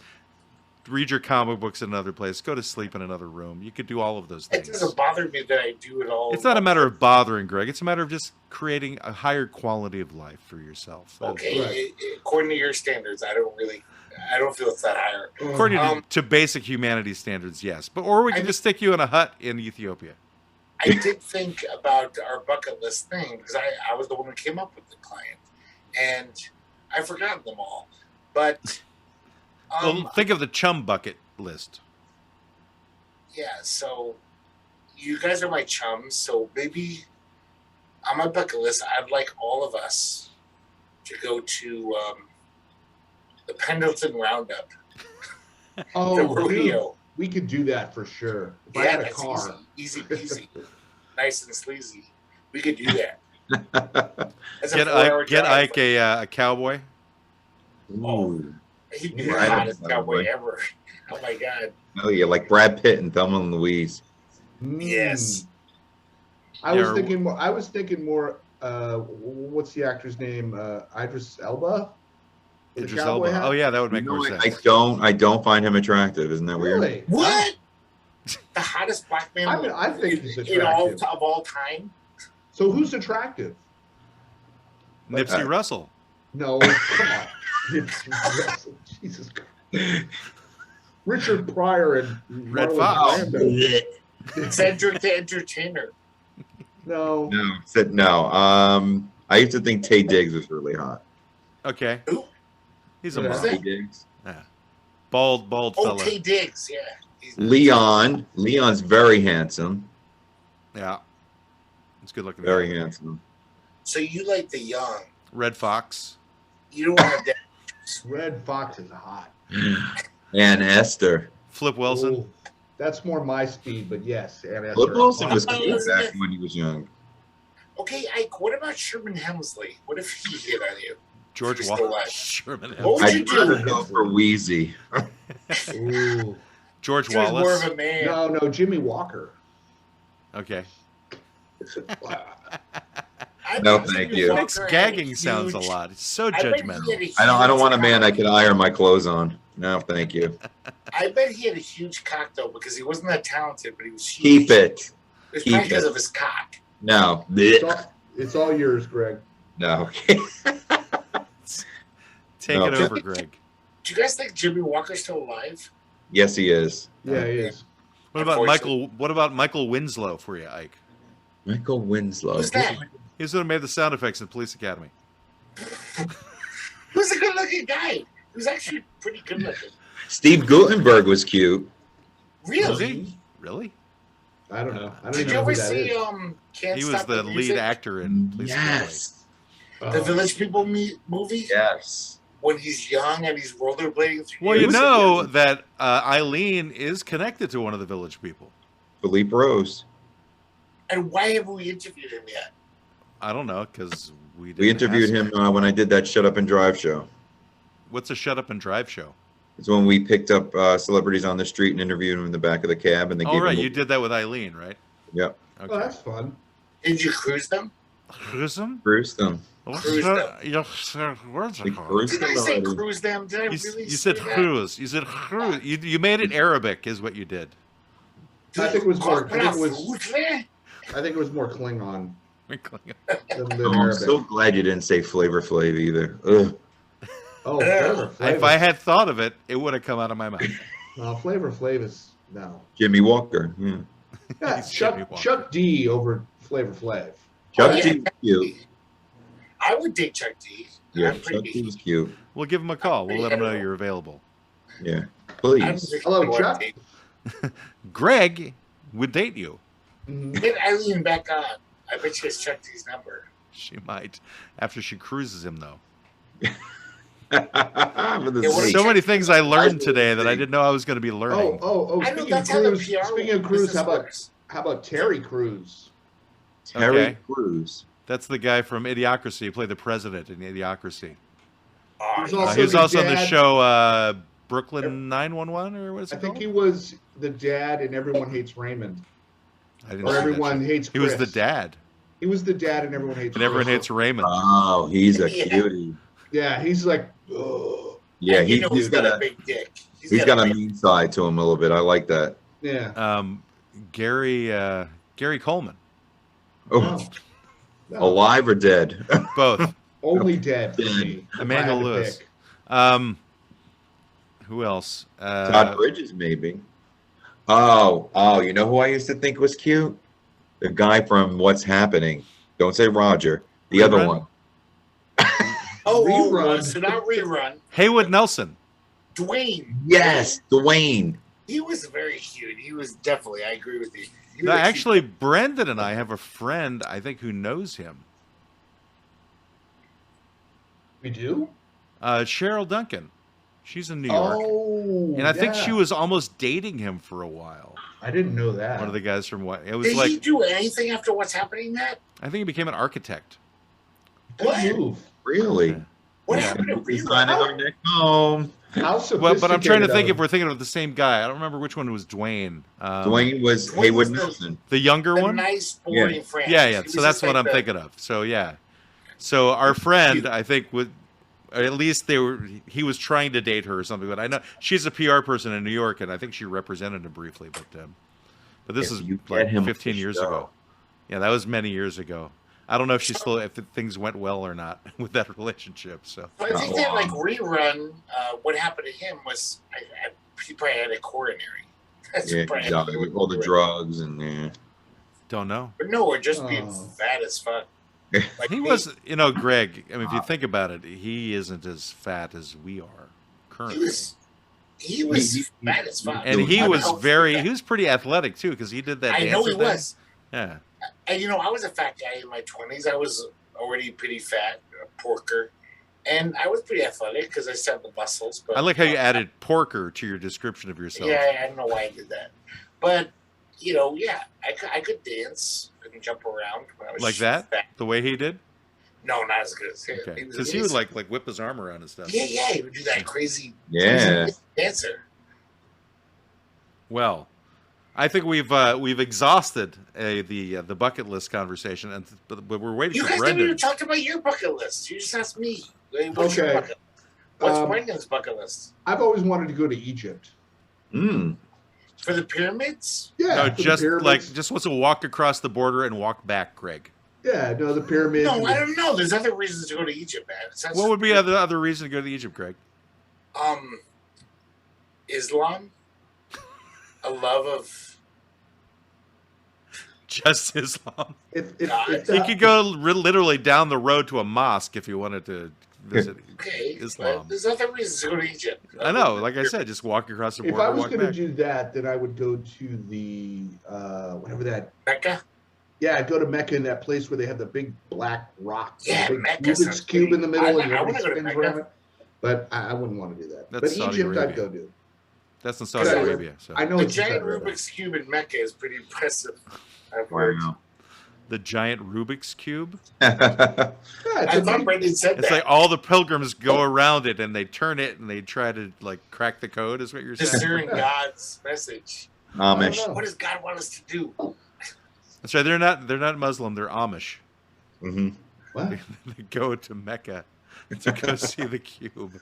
read your comic books in another place, go to sleep in another room. You could do all of those It things. doesn't bother me that I do it all. It's not a matter of bothering, Greg. It's a matter of just creating a higher quality of life for yourself. Okay, Right. according to your standards, I don't feel it's that higher. According Um, to basic humanity standards, yes. Or we can just stick you in a hut in Ethiopia. I did think about our bucket list thing because I was the one who came up with the client, and I forgot them all. But Well, think of the Chum Bucket List. yeah, so you guys are my chums, so maybe on my bucket list, I'd like all of us to go to the Pendleton Roundup, the Oh, dude, rodeo. we could do that for sure. If I Yeah, had a that's car. easy peasy, nice and sleazy. We could do that. That's a Get 4-hour Ike, get drive. Ike a cowboy. Ooh. He'd be Yeah, the I hottest don't cowboy know. ever. Oh my god. Oh yeah, like Brad Pitt and Thelma and Louise. Yes. I was Yeah, thinking more. I was thinking more. What's the actor's name? Idris Elba. With the Idris cowboy Elba. hat? Oh yeah, that would make No, more I sense. don't find him attractive. Isn't that weird? Really? What? The hottest black man I mean, I think he's in all attractive. of all time? So who's attractive? Nipsey Russell. No, come on. Jesus Christ. Richard Pryor and Red Marlon Fox. Brando. Cedric the Entertainer. No. No. I used to think Tay Diggs was really hot. Okay. Who? He's a Yeah. model. Tay Diggs. Yeah. Bald Oh, fella. Tay Diggs, yeah. Leon. Leon's very handsome. Yeah. It's good looking. Very handsome. So you like the young. Red Fox. You don't want that. Red Fox is hot. And Esther. Flip Wilson. Ooh, that's more my speed, but yes. And Esther. Flip Wilson was Oh, cute isn't back it? when he was young. Okay, Ike, what about Sherman Hemsley? What if he hit on you? George He's still Wallace. alive. Sherman What would Hemsley. you I'd do? rather go for Wheezy. Ooh. George He was more Wallace. of a man. No, Jimmy Walker. Okay. I No, bet thank Jimmy you. Walker Makes had a gagging sounds a huge- lot. It's so I bet he had judgmental. a I don't huge want a man I cock. can iron my clothes on. No, thank you. I bet he had a huge cock though, because he wasn't that talented, but he was huge. Keep it. It's keep probably because it. of his cock. No. It's all yours, Greg. No. Take No. it over, Greg. Do you guys think Jimmy Walker's still alive? Yes, he is. Yeah, he is. What about Unfortunately. Michael? What about Michael Winslow for you, Ike? Michael Winslow. Who's that? He's the one who made the sound effects in Police Academy. Who's a good-looking guy? He was actually pretty good-looking. Steve Guttenberg was cute. Really? Was he? Really? I don't know. I don't Did even you know ever who that see is. Can't He was Stop the Music? lead actor in Police Yes. The Village People movie? Yes. When he's young and he's rollerblading through. Well, you Europe? know that Eileen is connected to one of the Village People. Philippe Rose. And why haven't we interviewed him yet? I don't know because we We interviewed him when I did that Shut Up and Drive show. What's a Shut Up and Drive show? It's when we picked up celebrities on the street and interviewed them in the back of the cab, and they Oh, gave right. them. You did that with Eileen, right? Yep. Oh, that's fun. Did you cruise them? Cruise them? Cruise them. Cruise them. Yes, words are We hard. cruised Did I them say already. cruise them? Did I You, really you say said that? cruise. You said cruise. You made it Arabic, is what you did. I think it was more. I think it was. Cruise I think it was more Klingon than Oh, I'm Arabic. so glad you didn't say Flavor Flav either. Ugh. Oh, Yeah. Flavor If I had thought of it, it would have come out of my mouth. No, Flavor Flav is no. Jimmy Walker. Yeah. Yeah, He's Jimmy Walker. Chuck D over Flavor Flav. Chuck yeah. D was cute. I would date Chuck D. Yeah, I'm Chuck pretty- D was cute. We'll give him a call. We'll let him know you're available. Yeah. I'm Please. just Hello, going Chuck. date. Greg would date you. Mhm. Get Eileen back on. I bet she has Chuck D's number. She might. After she cruises him, though. For the Yeah, what sake. So many things I learned today that I didn't know I was going to be learning. Oh! I know Speaking of that's how the Cruz, PR speaking of Cruz, business works. how about Terry Crews? Terry Okay. Crews. That's the guy from Idiocracy. He played the president in Idiocracy. Oh, He's yeah. also He was the also on the dad- show Brooklyn 911, or what is it I think called? he was the dad in Everyone Hates Raymond, I didn't or see that Everyone show. Hates He was Chris. the dad. He was the dad in Everyone Hates. And everyone Chris. hates Raymond. Oh, he's a Yeah. cutie. Yeah, he's like. Ugh. Yeah, And you know he's got a big dick. he's got a big- mean side to him a little bit. I like that. Yeah. Gary Coleman. Oh, No. No. alive or dead? Both. Only dead for Dead. me. if I Emmanuel had to Lewis. pick. Who else? Todd Bridges, maybe. Oh, you know who I used to think was cute? The guy from What's Happening. Don't say Roger. The other Rerun? one. Rerun. So not rerun. Haywood Nelson. Dwayne. Yes, Dwayne. He was very cute. He was definitely. I agree with you. He No, was a cute- actually, Brendan and I have a friend, I think, who knows him. We do. Cheryl Duncan. She's in New York. Oh. And I think yeah. she was almost dating him for a while. I didn't know that. One of the guys from what? It was Did like, he do anything after what's happening? That I think he became an architect. Good What? move. Really? what Yeah. happened to He's rerun? signing our next home. How sophisticated. Well, but I'm trying to think of if we're thinking of the same guy. I don't remember which one was Dwayne. Dwayne was Dwayne Haywood was the- Nelson. The younger The one? nice, boring Yeah. friend. Yeah. He So was that's just what like I'm the- thinking of. So, yeah. So our friend, I think, would. Or at least he was trying to date her or something, but I know she's a PR person in New York, and I think she represented him briefly. But this If is you get like him 15 on the years show. ago. Yeah, that was many years ago. I don't know if things went well or not with that relationship. So I think Oh, that like wow. rerun. What happened to him was he probably had a coronary. That's Yeah, probably exactly. With all the drugs and yeah. don't know. But no, or just being Oh. fat as fuck. Like He me. was, Greg. I mean, if you think about it, he isn't as fat as we are currently. He was He- fat as fuck. And he I was know- he was pretty athletic too, because he did that. I know dancer he thing. was. Yeah. And I was a fat guy in my 20s. I was already pretty fat, a porker, and I was pretty athletic because I still had the muscles. But I like how you added porker to your description of yourself. Yeah, I don't know why I did that, but yeah, I could dance. I could jump around when I was Like that? fat. The way he did. No, not as good as him. Okay. was Because he would amazing. like whip his arm around and stuff. Yeah, he would do that crazy Yeah. dancer. Well, I think we've exhausted the bucket list conversation, but we're waiting You for guys never Brendan. even talked about your bucket list. You just asked me. What's your Okay. bucket? What's Um, Brendan's bucket list? I've always wanted to go to Egypt. Mm. For the pyramids? Yeah. No, for the just pyramids. just wants to walk across the border and walk back, Greg. Yeah, no, the pyramids. No, I don't know. There's other reasons to go to Egypt, man. It sounds- What would be other reason to go to Egypt, Greg? Islam, a love of Just Islam. If You could go literally down the road to a mosque if you wanted to visit okay. Islam. But there's other reasons to go to Egypt. I know, like I said, just walk across the If border, I was walk going to back. do that, then I would go to the whatever that. Mecca. Yeah, I'd go to Mecca in that place where they have the big black rock, Yeah, the big Mecca Rubik's sounds cube in the middle, I- and I everybody wanna go to spins Mecca. around it. But I wouldn't want to do that. That's But Saudi Egypt, Arabia. I'd go do. That's in Saudi Yeah. Arabia. So I know The it's giant better, though. Rubik's Cube in Mecca is pretty impressive. I've heard. Wow. the giant Rubik's cube. Yeah, it's I a thought big- Brendan said It's that. like all the pilgrims go around it and they turn it and they try to like crack the code. Is what you're saying? Discern God's message. Amish. I don't know. What does God want us to do? That's right. They're not Muslim. They're Amish. Hmm. What? They go to Mecca to go see the cube.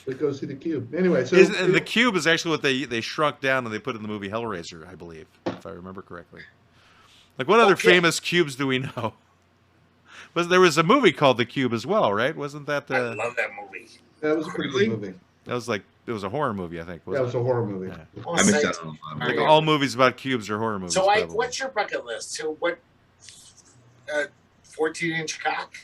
Let's go see the cube. Anyway, so And the cube is actually what they shrunk down and they put in the movie Hellraiser, I believe, if I remember correctly. Like, what other famous cubes do we know? There was a movie called The Cube as well, right? Wasn't that? I love that movie. that was a pretty good movie. That was like it was a horror movie, I think. That was a horror movie. Yeah. Well, I missed thanks. out on a lot. Like Alright. all movies about cubes are horror movies. So, Ike, probably. what's your bucket list? So, what 14-inch cock?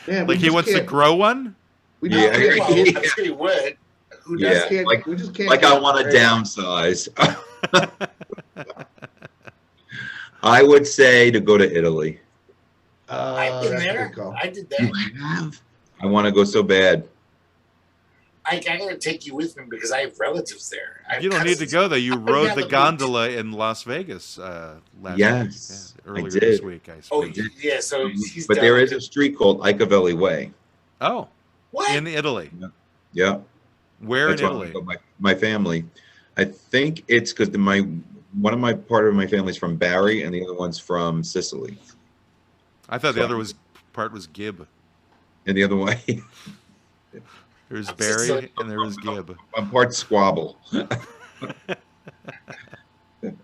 Man, Like he wants to grow one? We Yeah, just Well, can't, I'm sure he would. Who Yeah. doesn't? we just can't. Like I want to downsize. I would say to go to Italy. I've been That's a there. good call. I did You that. have? I want to go so bad. Ike, I gotta take you with me because I have relatives there. I have You don't need to cousins. go though. You I've been rode down the the gondola in Las Vegas last Yes, week. Yeah, I earlier this did. week, I Oh, suppose. yeah. So he's But down there is to- a street called Ike Avelli Way. Oh, what? in Italy. Yeah. Where That's in why I Italy? go by my family. I think it's because one of my part of my family's from Bari and the other one's from Sicily. I thought the other part was Gib. And the other way, There was I'm Barry Sicily. and there was Gib. I'm part Squabble.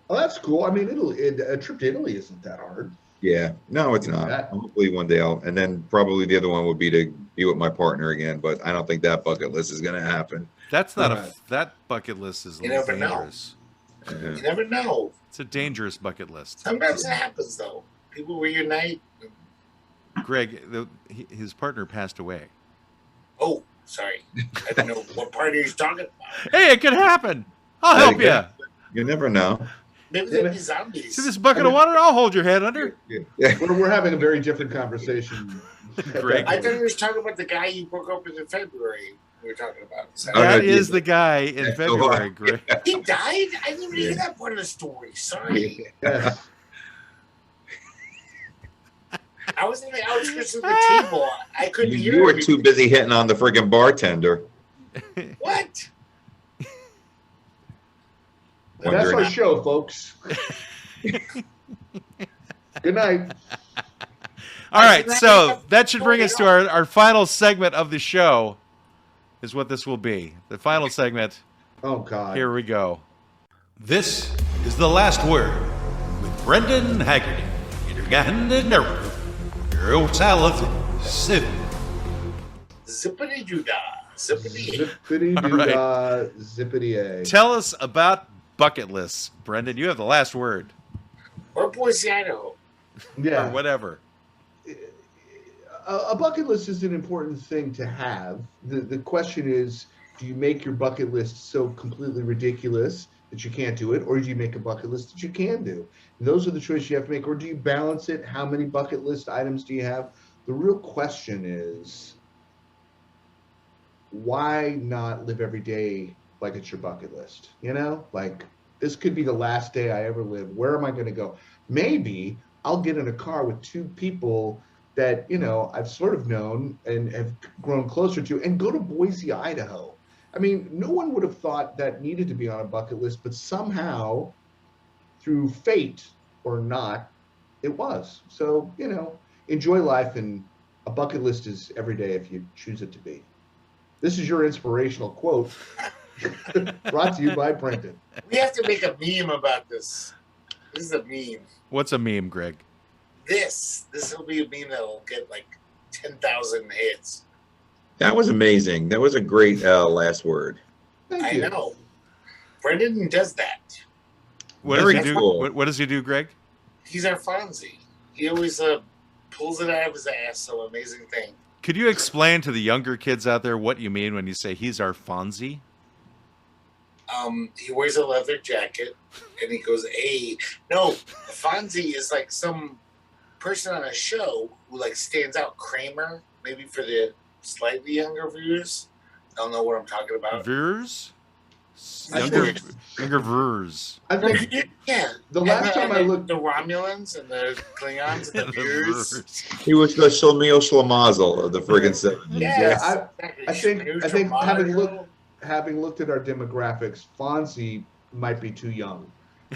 Oh, that's cool. I mean, a trip to Italy isn't that hard. Yeah, no, it's not. That- Hopefully one day and then probably the other one would be to be with my partner again, but I don't think that bucket list is going to happen. That's not Right. that bucket list is a You little never know. dangerous. You never know. It's a dangerous bucket list. Sometimes it happens, though. People reunite. Greg, his partner passed away. Oh, sorry. I don't know what party he's talking about. Hey, it could happen. I'll There help you you. go. You never know. Maybe there'll be zombies. See this bucket of water? I'll hold your head under. Yeah. We're having a very different conversation. Greg. I thought he was talking about the guy you broke up with in February. We were talking about. So- Oh, That no, is yeah. the guy in Yeah, February, Greg. He died? I didn't even hear that part of the story. Sorry. Yes. I was in the outskirts of the table. I couldn't hear You were everything. too busy hitting on the friggin' bartender. What? And that's our Wondering- show, folks. Good night. All right, so that should bring us to our final segment of the show, is what this will be. The final segment. Oh, God. Here we go. This is The Last Word with Brendan Haggerty. Zippity doo dah. Zippity. Zippity All doo right. dah, zippity a. Tell us about bucket lists, Brendan. You have the last word, Or Boise, Idaho. Yeah. or whatever. A bucket list is an important thing to have. The question is, do you make your bucket list so completely ridiculous that you can't do it, or do you make a bucket list that you can do? And those are the choices you have to make. Or do you balance it? How many bucket list items do you have? The real question is, why not live every day like it's your bucket list? You know, like this could be the last day I ever live. Where am I going to go? Maybe I'll get in a car with two people that, you know, I've sort of known and have grown closer to, and go to Boise, Idaho. I mean, no one would have thought that needed to be on a bucket list, but somehow, through fate or not, it was. So, you know, enjoy life, and a bucket list is every day if you choose it to be. This is your inspirational quote, brought to you by Brendan. We have to make a meme about this. This is a meme. What's a meme, Greg? This will be a meme that'll get like 10,000 hits. That was amazing. That was a great last word. Thank I you. know. Brendan does that. What Very does he do? cool. What does he do, Greg? He's our Fonzie. He always pulls it out of his ass. So amazing thing. Could you explain to the younger kids out there what you mean when you say he's our Fonzie? He wears a leather jacket and he goes, "Hey, no, Fonzie is like some person on a show who like stands out. Kramer, maybe for the slightly younger viewers, don't know what I'm talking about. Viewers? I Younger think- viewers. I think Yeah, the last time I looked, the Romulans and the Klingons and the viewers. He was the Shlemiel Schlemazel of the friggin' 70s. Yeah, I think having looked at our demographics, Fonzie might be too young.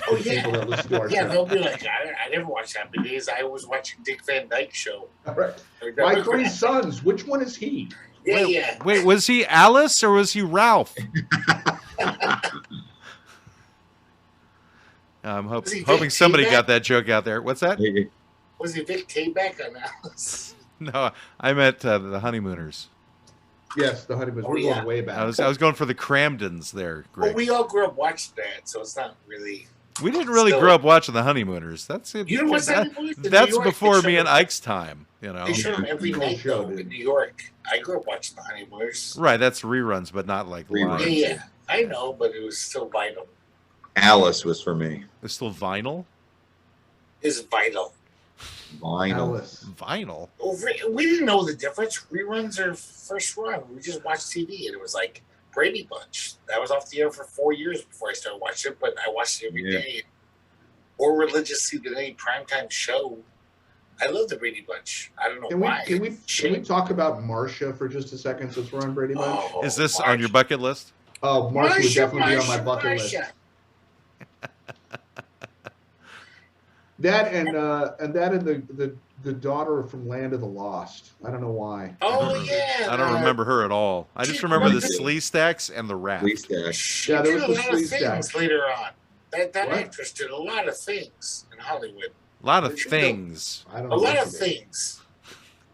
Oh People that listen to our yeah. show. They'll be like, I never watched Happy Days. I was watching Dick Van Dyke Show. All right. Or My Remember three that? sons. Which one is he? Yeah. Wait, was he Alice or was he Ralph? I'm Was he hoping Vic somebody Tayback? got that joke out there. What's that? Was he Vic Tayback on Alice? No, I meant the Honeymooners. Yes, the Honeymooners. Oh, We're yeah. going way back. I was going for the Cramdens there, Greg. Well, we all grew up watching that, so it's not really. We didn't really Still- grow up watching the Honeymooners. That's it. You know what's that? In New That's York, before they me showed and them- Ike's time. You know, They showed them every Cool night show, though, dude. in New York. I grew up watching the Honeymooners. right? That's reruns, but not like Reruns. live. Yeah, I know, but it was still vital. Alice was for me. It's still vinyl. It's vital. Vinyl. Alice. Vinyl. Well, we didn't know the difference. Reruns are first run. We just watched TV, and it was like Brady Bunch. That was off the air for 4 years before I started watching it, but I watched it every Yeah. day. More religiously than any primetime show. I love the Brady Bunch. I don't know why. Can we talk about Marcia for just a second since we're on Brady Bunch? Oh, Is this Marcia. on your bucket list? Oh, Marcia would definitely be on my Marcia, bucket list. Marcia. That and the daughter from Land of the Lost. I don't know why. Oh yeah. I don't remember her at all. I just remember the Sleestaks and the Rat. Sleestaks. She Yeah, there did was a the lot of Sleestaks. things later on. That What? actress did a lot of things in Hollywood. A lot of Did you know- things. I don't A know. lot what of she did. things.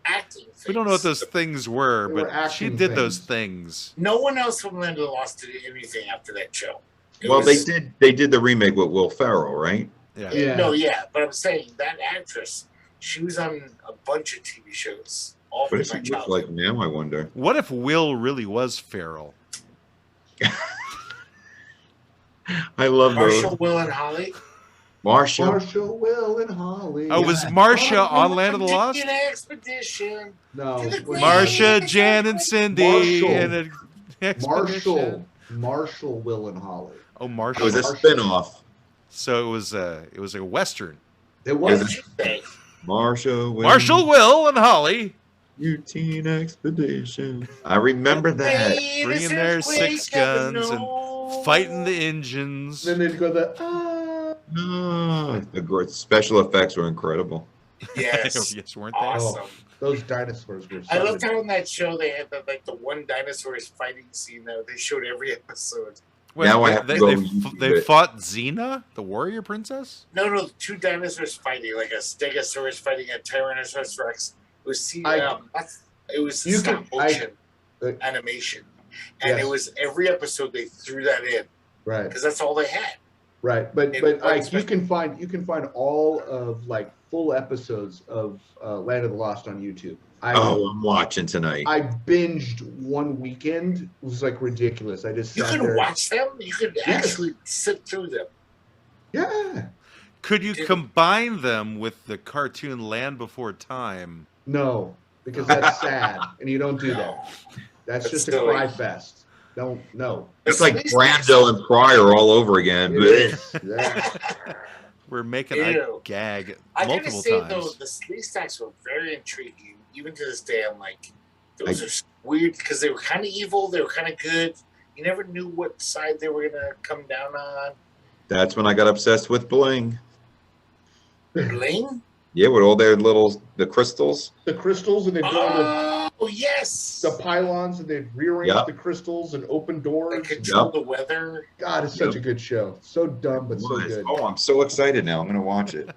Acting things. We don't know what those things were, They were but she acting did those things. things. No one else from Land of the Lost did anything after that show. It Well, was- they did the remake with Will Ferrell, right? Yeah. Yeah. No, yeah, but I'm saying that actress, she was on a bunch of TV shows all What through does my he look like childhood. now, I wonder? What if Will really was feral? I love Marshall, those. Will, and Holly. Marshall. Marshall, Will, and Holly. Oh, was Marcia on Land of the Lost? An expedition. No. To the it was Marcia, Jan, and Cindy. Marshall. And an expedition. Marshall, Will, and Holly. Oh, It Marshall. was a spin-off. So it was a western. It What was. did you say? Marshall. Marshall, Will, and Holly. Teen Expedition. I remember that. Bringing their six guns and fighting the engines. Then they'd go the. The great special effects were incredible. Yes. Yes, weren't they? Awesome. Those dinosaurs were. I loved how on that show they had the one dinosaurs fighting scene that they showed every episode. Wait, Now I have to go YouTube they it. fought Xena, the warrior princess? No, two dinosaurs fighting, like a Stegosaurus fighting a Tyrannosaurus Rex. It was it was You stop can- motion I- animation, and Yes. it was every episode they threw that in Right. because that's all they had. Right, but It but was Ike, you can find all of like full episodes of Land of the Lost on YouTube. I'm watching tonight. I binged one weekend. It was like ridiculous. I just You sat could there. watch them. You could actually sit through them. Yeah, Could you Did- combine them with the cartoon Land Before Time? no, because that's sad, and you don't do that. That's That's just a silly. cry fest. Don't no. It's like Sleestaks- Brando and Pryor all over again. It is. Yeah. We're making Ew. a gag I gotta multiple say times. though, the Sleestaks were very intriguing. Even to this day, I'm like, those are weird because they were kind of evil. They were kind of good. You never knew what side they were gonna come down on. That's when I got obsessed with bling. Bling? Yeah, with all their the crystals. The crystals, and they'd go on Oh yes. the pylons, and they'd rearrange Yep. the crystals and open They doors. control Yep. the weather. God, it's such a good show. So dumb, but so Was. good. Oh, I'm so excited now. I'm going to watch it.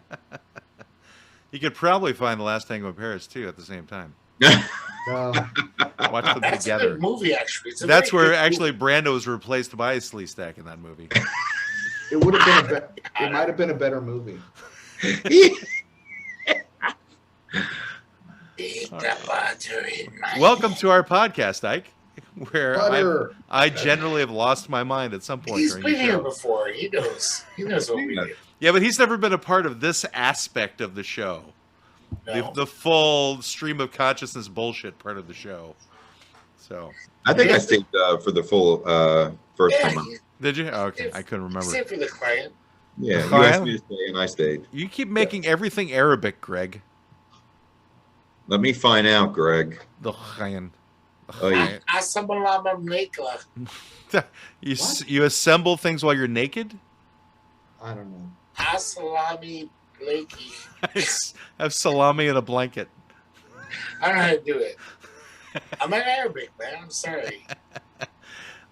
You could probably find The Last Tango in Paris too at the same time. Watch them That's a together. good movie, actually. It's a That's very where good actually Brando was replaced by a Sleestak in that movie. It would have been it might have been a better movie. movie. Eat the butter in my Welcome to our podcast, Ike, where Butter. I generally have lost my mind at some point He's during been the here show. before. He knows. He knows what we do. Yeah, but he's never been a part of this aspect of the show. No. The full stream of consciousness bullshit part of the show. So, I think I stayed for the full first Yeah, time. did you? Oh, okay, I couldn't remember. except for the client. Yeah, you Oh, asked yeah? me to stay and I stayed. You keep making everything Arabic, Greg. Let me find out, Greg. The Chayan. Oh, yeah. Asabalama Mekla. You assemble things while you're naked? I don't know. Salami Blakey. Have salami in a blanket. I don't know how to do it. I'm an Arabic, man. I'm sorry.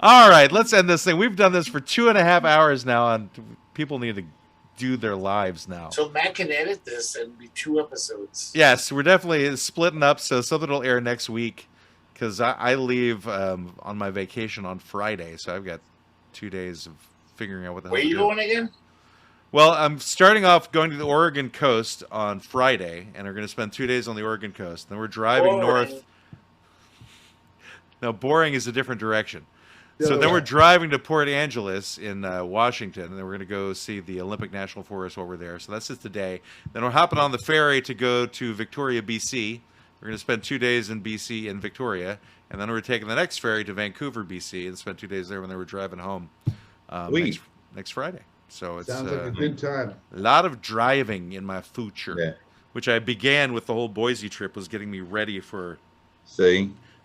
All right, let's end this thing. We've done this for 2.5 hours now, and people need to do their lives now. So Matt can edit this and be 2 episodes. Yes, we're definitely splitting up, so something will air next week, because I leave on my vacation on Friday, so I've got 2 days of figuring out what the hell Where to you do. going again? Well, I'm starting off going to the Oregon coast on Friday, and we're going to spend 2 days on the Oregon coast. Then we're driving north. No, boring is a different direction. So then we're driving to Port Angeles in Washington, and then we're going to go see the Olympic National Forest while we're there. So that's just a day. Then we're hopping on the ferry to go to Victoria, BC. We're going to spend 2 days in BC in Victoria, and then we're taking the next ferry to Vancouver, BC, and spend 2 days there when they were driving home next Friday. So it's sounds like a good time. A lot of driving in my future, which I began with the whole Boise trip, was getting me ready for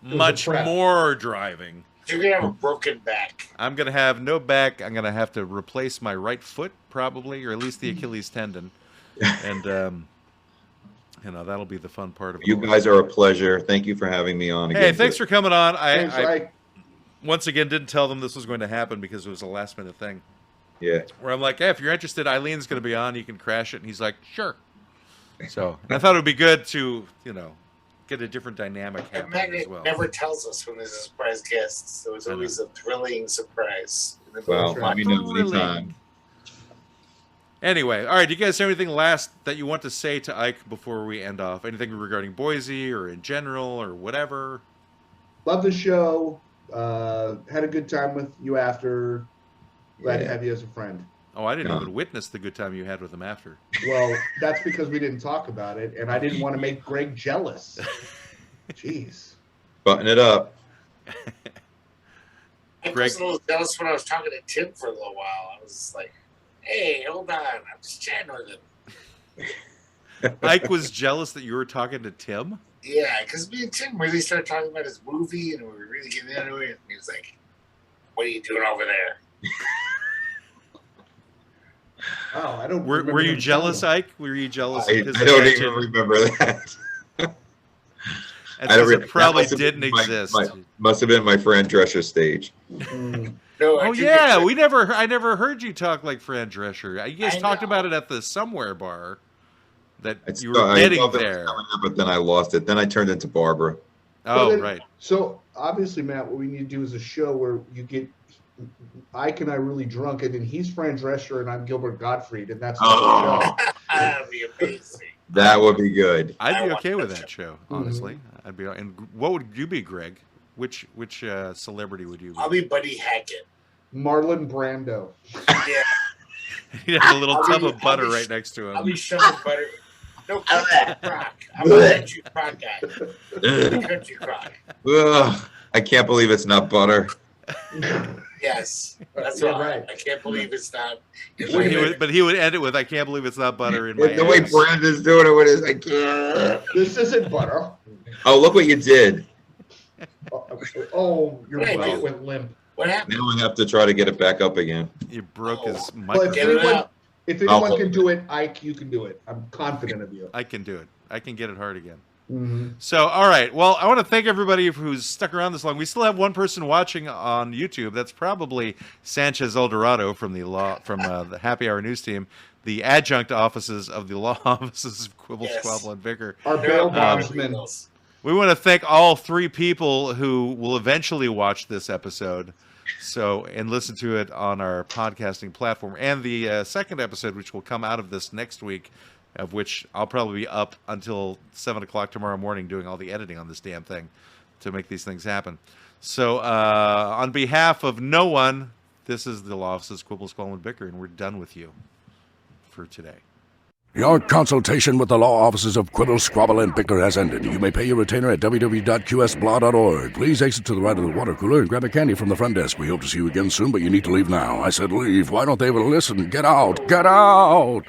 much more driving. You're going to have a broken back. I'm going to have no back. I'm going to have to replace my right foot, probably, or at least the Achilles tendon. And, that'll be the fun part of it. You guys are a pleasure. Thank you for having me on again. Hey, thanks for coming on. I once again didn't tell them this was going to happen because it was a last-minute thing. Yeah. Where I'm like, hey, if you're interested, Eileen's going to be on. You can crash it. And he's like, sure. So I thought it would be good to, get a different dynamic happening as well. Never tells us when there's a surprise guest, so it's always a thrilling surprise. Well, let me know anytime. Anyway, all right, do you guys have anything last that you want to say to Ike before we end off? Anything regarding Boise or in general or whatever? Love the show. Had a good time with you after. Glad to have you as a friend. Oh, I didn't even witness the good time you had with him after. Well, that's because we didn't talk about it, and I didn't want to make Greg jealous. Jeez. Button it up. I was a little jealous when I was talking to Tim for a little while. I was like, hey, hold on. I'm just chatting with him. Ike was jealous that you were talking to Tim? Yeah, because me and Tim really started talking about his movie, and we were really getting into it. And he was like, what are you doing over there? Oh, I don't. Were you jealous, Ike? Were you jealous? I don't even remember that. It probably didn't exist. Must have been my Fran Drescher stage. No, yeah, I never heard you talk like Fran Drescher. You guys talked about it at the Somewhere bar. That you were getting there, but then I lost it. Then I turned into Barbara. Oh, right. So obviously, Matt, what we need to do is a show where you get Ike and I really drunk, and then he's Fran Drescher and I'm Gilbert Gottfried, and that's the show. That'd be amazing. That would be good. I'd be okay with that show, honestly. I'd be. And what would you be, Greg? Which celebrity would you be? I'll be Buddy Hackett. Marlon Brando. Yeah. He'd have a little tub of butter right next to him. I'll be shoving butter. No country crock. I'm a country crock guy. Country crock. Ugh, I can't believe it's not butter. Yes, that's right. I can't believe it's not. But he would end it with, "I can't believe it's not butter in my ass." The way Brandon's doing it with his, I can't. This isn't butter. Oh, look what you did. Oh, your butt went limp. What happened? Now we have to try to get it back up again. You broke his Well, microphone. if anyone can do it, Ike, you can do it. I'm confident of you. I can do it. I can get it hard again. Mm-hmm. So, all right. Well, I want to thank everybody who's stuck around this long. We still have one person watching on YouTube. That's probably Sanchez Eldorado from the Happy Hour News Team, the adjunct offices of the Law Offices of Quibble, Squabble, and Bicker. Our bail bondsmen. We want to thank all 3 people who will eventually watch this episode. And listen to it on our podcasting platform. And the second episode, which will come out of this next week, of which I'll probably be up until 7 o'clock tomorrow morning doing all the editing on this damn thing to make these things happen. So on behalf of no one, this is the Law Offices of Quibble, Squabble, and Bicker, and we're done with you for today. Your consultation with the Law Offices of Quibble, Squabble, and Bicker has ended. You may pay your retainer at www.qsblaw.org. Please exit to the right of the water cooler and grab a candy from the front desk. We hope to see you again soon, but you need to leave now. I said leave. Why don't they ever listen? Get out! Get out!